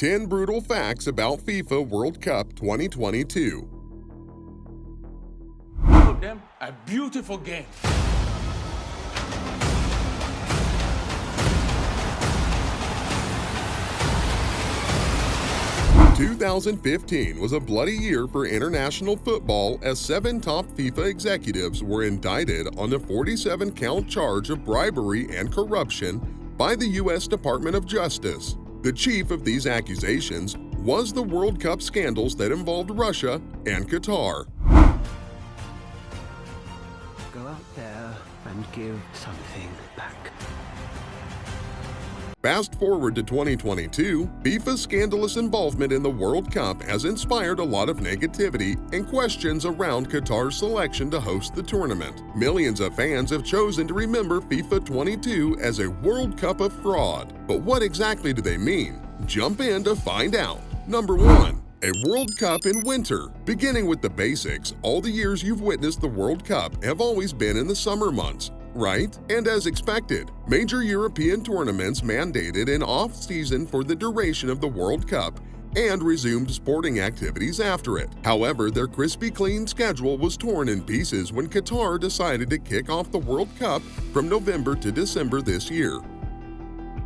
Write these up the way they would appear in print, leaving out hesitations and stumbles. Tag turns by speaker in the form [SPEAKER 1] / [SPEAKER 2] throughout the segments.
[SPEAKER 1] 10 Brutal Facts About FIFA World Cup 2022.
[SPEAKER 2] For them, a beautiful game.
[SPEAKER 1] 2015 was a bloody year for international football as 7 top FIFA executives were indicted on a 47-count charge of bribery and corruption by the U.S. Department of Justice. The chief of these accusations was the World Cup scandals that involved Russia and Qatar.
[SPEAKER 3] Go out there and give something back.
[SPEAKER 1] Fast forward to 2022, FIFA's scandalous involvement in the World Cup has inspired a lot of negativity and questions around Qatar's selection to host the tournament. Millions of fans have chosen to remember FIFA 22 as a World Cup of fraud. But what exactly do they mean? Jump in to find out. Number 1. A World Cup in winter. Beginning with the basics, all the years you've witnessed the World Cup have always been in the summer months, right? And as expected, major European tournaments mandated an off-season for the duration of the World Cup and resumed sporting activities after it. However, their crispy clean schedule was torn in pieces when Qatar decided to kick off the World Cup from November to December this year.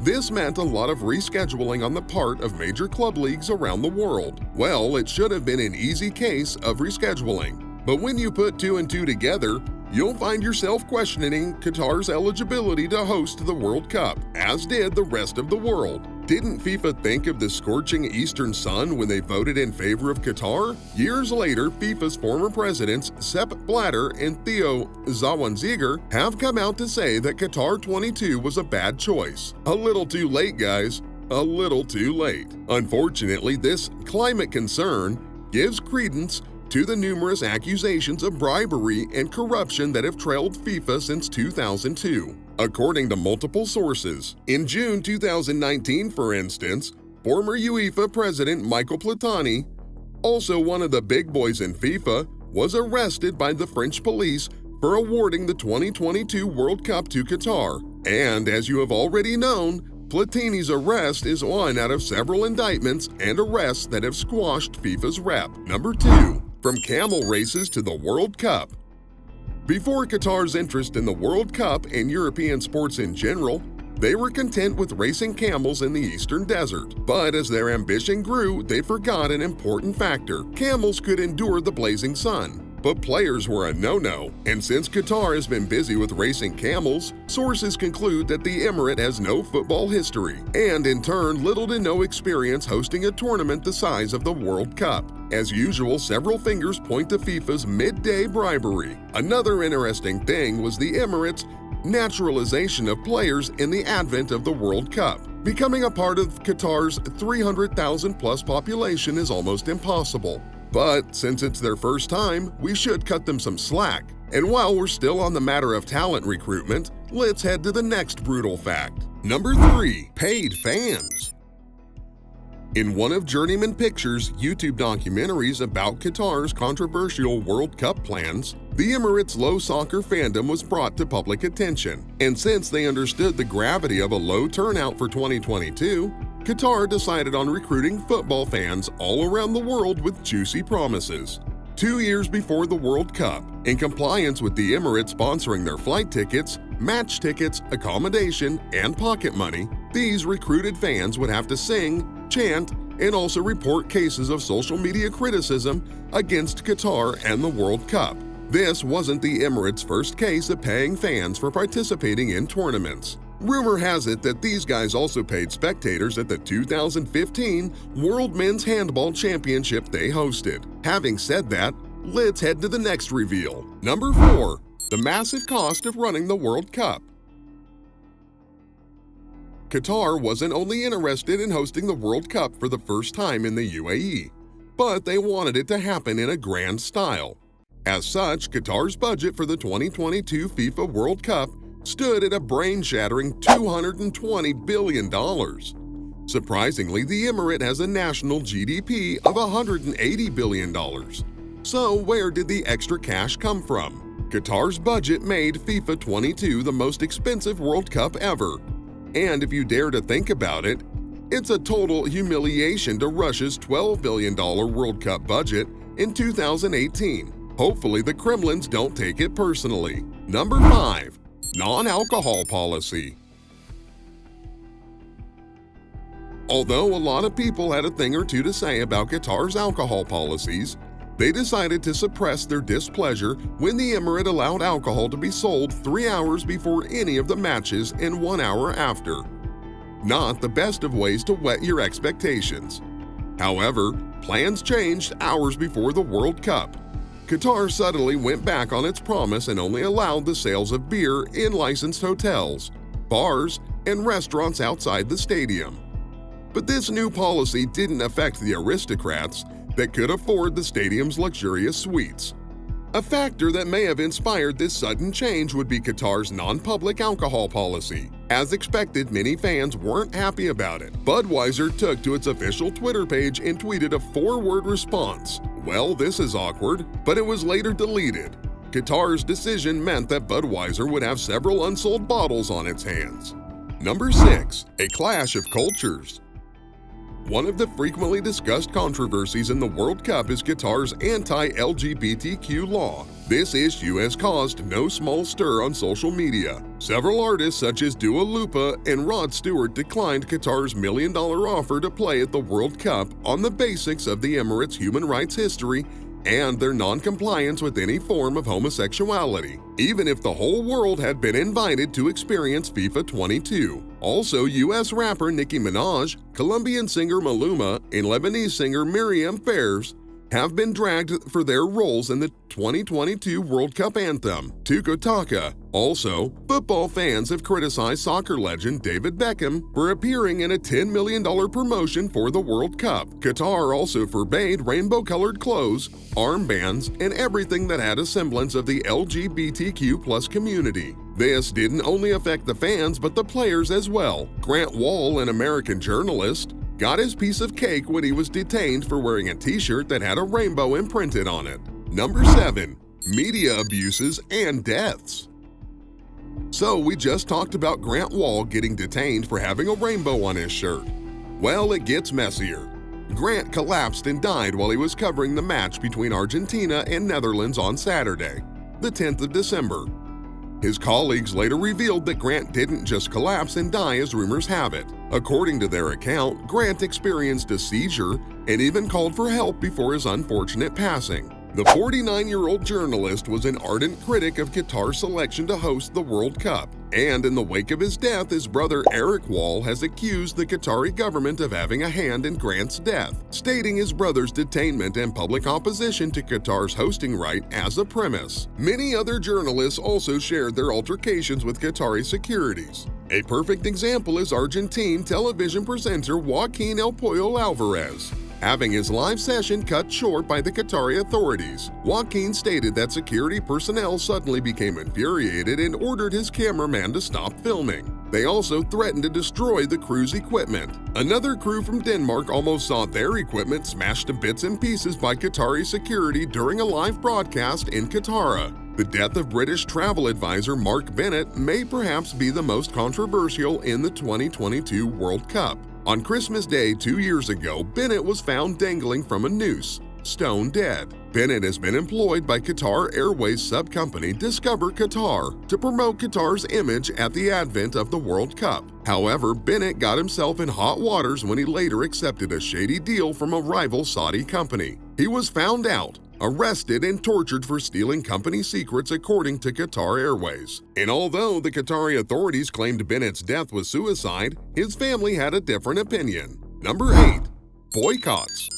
[SPEAKER 1] This meant a lot of rescheduling on the part of major club leagues around the world. Well, it should have been an easy case of rescheduling. But when you put 2 and 2 together, you'll find yourself questioning Qatar's eligibility to host the World Cup, as did the rest of the world. Didn't FIFA think of the scorching eastern sun when they voted in favor of Qatar? Years later, FIFA's former presidents Sepp Blatter and Theo Zawanziger have come out to say that Qatar 22 was a bad choice. A little too late, guys. A little too late. Unfortunately, this climate concern gives credence to the numerous accusations of bribery and corruption that have trailed FIFA since 2002. According to multiple sources, in June 2019, for instance, former UEFA president Michael Platini, also one of the big boys in FIFA, was arrested by the French police for awarding the 2022 World Cup to Qatar. And as you have already known, Platini's arrest is one out of several indictments and arrests that have squashed FIFA's rep. Number 2. From camel races to the World Cup. Before Qatar's interest in the World Cup and European sports in general, they were content with racing camels in the eastern desert. But as their ambition grew, they forgot an important factor. Camels could endure the blazing sun, but players were a no-no. And since Qatar has been busy with racing camels, sources conclude that the emirate has no football history, and in turn little to no experience hosting a tournament the size of the World Cup. As usual, several fingers point to FIFA's midday bribery. Another interesting thing was the emirate's naturalization of players in the advent of the World Cup. Becoming a part of Qatar's 300,000-plus population is almost impossible. But since it's their first time, we should cut them some slack. And while we're still on the matter of talent recruitment, let's head to the next brutal fact. Number 3. Paid fans. In one of Journeyman Pictures' YouTube documentaries about Qatar's controversial World Cup plans, the Emirates' low soccer fandom was brought to public attention. And since they understood the gravity of a low turnout for 2022, Qatar decided on recruiting football fans all around the world with juicy promises. 2 years before the World Cup, in compliance with the Emirates sponsoring their flight tickets, match tickets, accommodation, and pocket money, these recruited fans would have to sing, chant, and also report cases of social media criticism against Qatar and the World Cup. This wasn't the Emirates' first case of paying fans for participating in tournaments. Rumor has it that these guys also paid spectators at the 2015 World Men's Handball Championship they hosted. Having said that, let's head to the next reveal. Number 4. The massive cost of running the World Cup. Qatar wasn't only interested in hosting the World Cup for the first time in the UAE, but they wanted it to happen in a grand style. As such, Qatar's budget for the 2022 FIFA World Cup stood at a brain-shattering $220 billion. Surprisingly, the emirate has a national GDP of $180 billion. So where did the extra cash come from? Qatar's budget made FIFA 22 the most expensive World Cup ever. And if you dare to think about it, It's a total humiliation to Russia's $12 billion World Cup budget in 2018. Hopefully the Kremlins don't take it personally. Number 5. Non-alcohol policy. Although a lot of people had a thing or two to say about Qatar's alcohol policies, they decided to suppress their displeasure when the emirate allowed alcohol to be sold 3 hours before any of the matches and 1 hour after. Not the best of ways to whet your expectations. However, plans changed hours before the World Cup. Qatar suddenly went back on its promise and only allowed the sales of beer in licensed hotels, bars, and restaurants outside the stadium. But this new policy didn't affect the aristocrats that could afford the stadium's luxurious suites. A factor that may have inspired this sudden change would be Qatar's non-public alcohol policy. As expected, many fans weren't happy about it. Budweiser took to its official Twitter page and tweeted a 4-word response. "Well, this is awkward," but it was later deleted. Qatar's decision meant that Budweiser would have several unsold bottles on its hands. Number 6. A clash of cultures. One of the frequently discussed controversies in the World Cup is Qatar's anti-LGBTQ law. This issue has caused no small stir on social media. Several artists such as Dua Lipa and Rod Stewart declined Qatar's $1 million offer to play at the World Cup on the basics of the Emirates' human rights history and their non-compliance with any form of homosexuality, even if the whole world had been invited to experience FIFA 22. Also, U.S. rapper Nicki Minaj, Colombian singer Maluma, and Lebanese singer Miriam Fairs have been dragged for their roles in the 2022 World Cup anthem, Tuka Taka. Also, football fans have criticized soccer legend David Beckham for appearing in a $10 million promotion for the World Cup. Qatar also forbade rainbow-colored clothes, armbands, and everything that had a semblance of the LGBTQ+ community. This didn't only affect the fans but the players as well. Grant Wall, an American journalist, got his piece of cake when he was detained for wearing a t-shirt that had a rainbow imprinted on it. Number 7. Media abuses and deaths. So we just talked about Grant Wall getting detained for having a rainbow on his shirt. Well, it gets messier. Grant collapsed and died while he was covering the match between Argentina and Netherlands on Saturday, the 10th of December. His colleagues later revealed that Grant didn't just collapse and die as rumors have it. According to their account, Grant experienced a seizure and even called for help before his unfortunate passing. The 49-year-old journalist was an ardent critic of Qatar's selection to host the World Cup, and in the wake of his death, his brother Eric Wall has accused the Qatari government of having a hand in Grant's death, stating his brother's detainment and public opposition to Qatar's hosting right as a premise. Many other journalists also shared their altercations with Qatari securities. A perfect example is Argentine television presenter Joaquin El Pollo Alvarez. Having his live session cut short by the Qatari authorities, Joaquin stated that security personnel suddenly became infuriated and ordered his cameraman to stop filming. They also threatened to destroy the crew's equipment. Another crew from Denmark almost saw their equipment smashed to bits and pieces by Qatari security during a live broadcast in Qatar. The death of British travel advisor Mark Bennett may perhaps be the most controversial in the 2022 World Cup. On Christmas Day 2 years ago, Bennett was found dangling from a noose, stone dead. Bennett has been employed by Qatar Airways sub-company Discover Qatar to promote Qatar's image at the advent of the World Cup. However, Bennett got himself in hot waters when he later accepted a shady deal from a rival Saudi company. He was found out, arrested, and tortured for stealing company secrets according to Qatar Airways. And although the Qatari authorities claimed Bennett's death was suicide, his family had a different opinion. Number 8. Boycotts.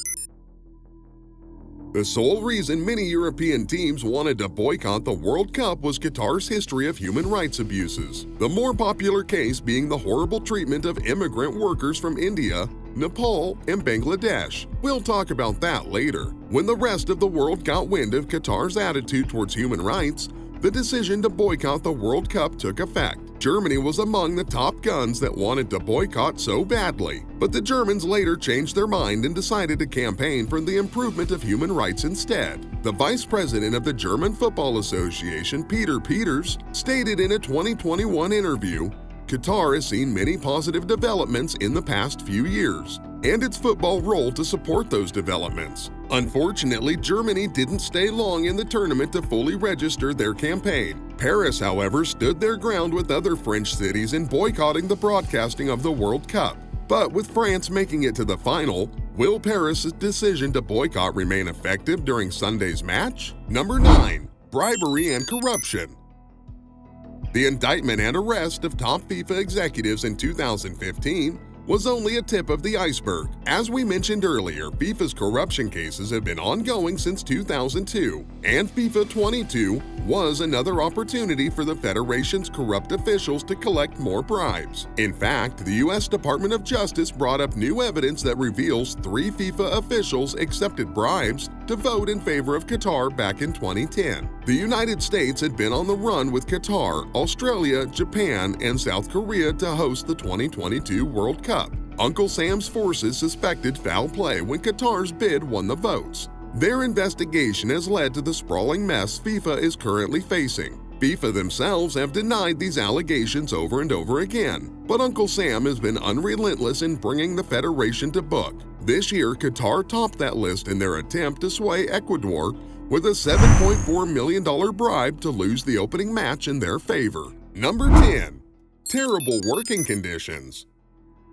[SPEAKER 1] The sole reason many European teams wanted to boycott the World Cup was Qatar's history of human rights abuses, the more popular case being the horrible treatment of immigrant workers from India, Nepal, and Bangladesh. We'll talk about that later. When the rest of the world got wind of Qatar's attitude towards human rights, the decision to boycott the World Cup took effect. Germany was among the top guns that wanted to boycott so badly, but the Germans later changed their mind and decided to campaign for the improvement of human rights instead. The vice president of the German Football Association, Peter Peters, stated in a 2021 interview, Qatar has seen many positive developments in the past few years, and its football role to support those developments. Unfortunately, Germany didn't stay long in the tournament to fully register their campaign. Paris, however, stood their ground with other French cities in boycotting the broadcasting of the World Cup. But with France making it to the final, will Paris' decision to boycott remain effective during Sunday's match? Number 9. Bribery and corruption. The indictment and arrest of top FIFA executives in 2015 was only a tip of the iceberg. As we mentioned earlier, FIFA's corruption cases have been ongoing since 2002, and FIFA 22 was another opportunity for the federation's corrupt officials to collect more bribes. In fact, the U.S. Department of Justice brought up new evidence that reveals 3 FIFA officials accepted bribes to vote in favor of Qatar back in 2010. The United States had been on the run with Qatar, Australia, Japan, and South Korea to host the 2022 World Cup. Uncle Sam's forces suspected foul play when Qatar's bid won the votes. Their investigation has led to the sprawling mess FIFA is currently facing. FIFA themselves have denied these allegations over and over again, but Uncle Sam has been unrelentless in bringing the federation to book. This year, Qatar topped that list in their attempt to sway Ecuador with a $7.4 million bribe to lose the opening match in their favor. Number 10. Terrible working conditions.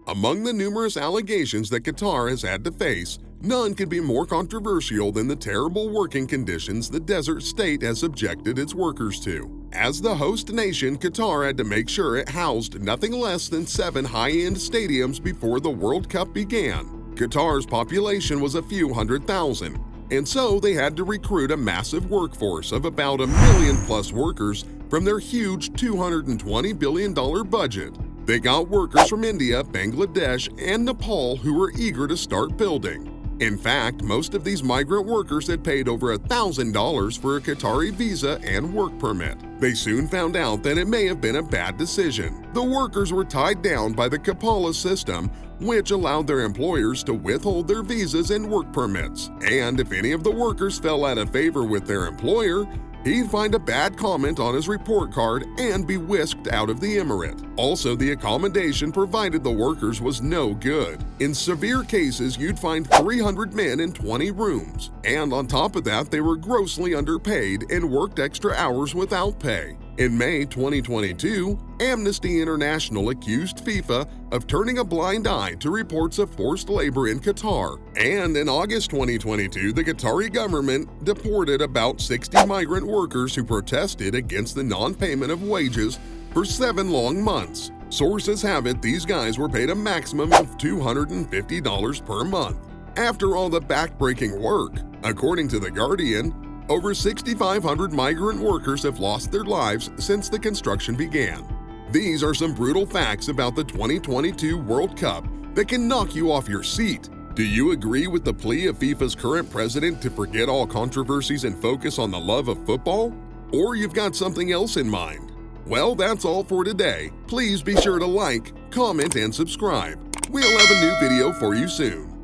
[SPEAKER 1] Among the numerous allegations that Qatar has had to face, none could be more controversial than the terrible working conditions the desert state has subjected its workers to. As the host nation, Qatar had to make sure it housed nothing less than 7 high-end stadiums before the World Cup began. Qatar's population was a few 100,000, and so they had to recruit a massive workforce of about 1 million+ workers from their huge $220 billion budget. They got workers from India, Bangladesh, and Nepal who were eager to start building. In fact, most of these migrant workers had paid over $1,000 for a Qatari visa and work permit. They soon found out that it may have been a bad decision. The workers were tied down by the Kapala system, which allowed their employers to withhold their visas and work permits. And if any of the workers fell out of favor with their employer, he'd find a bad comment on his report card and be whisked out of the emirate. Also, the accommodation provided the workers was no good. In severe cases, you'd find 300 men in 20 rooms. And on top of that, they were grossly underpaid and worked extra hours without pay. In May 2022, Amnesty International accused FIFA of turning a blind eye to reports of forced labor in Qatar. And in August 2022, the Qatari government deported about 60 migrant workers who protested against the non-payment of wages for 7 long months. Sources have it these guys were paid a maximum of $250 per month. After all the backbreaking work, according to The Guardian, over 6,500 migrant workers have lost their lives since the construction began. These are some brutal facts about the 2022 World Cup that can knock you off your seat. Do you agree with the plea of FIFA's current president to forget all controversies and focus on the love of football? Or you've got something else in mind? Well, that's all for today. Please be sure to like, comment, and subscribe. We'll have a new video for you soon.